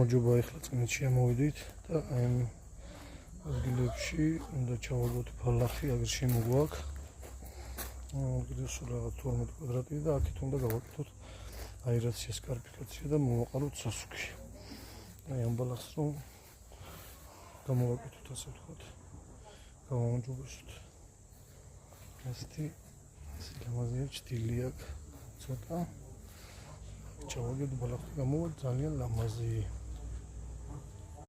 გამარჯობა, ახლა წინით შემოვიდით და აი ამ ადგილებში უნდა ჩავაგოთ ბალახი, აგერ შემოგვაქვს. კიდევ სულ რაღაც 12 კვადრატია და აქეთ უნდა გავაკეთოთ აერაცია, სკარიფიკაცია და მოვაყაროთ სასუქი. აი ამ ბალახს რომ გამოვაკეთოთ, ასე ვთქვათ, გავამოჯობესოთ. ეს ლამაზია, ჭრილი აქვს ცოტა. ჩავაგეთ ბალახი გამოვა ძალიან ლამაზი.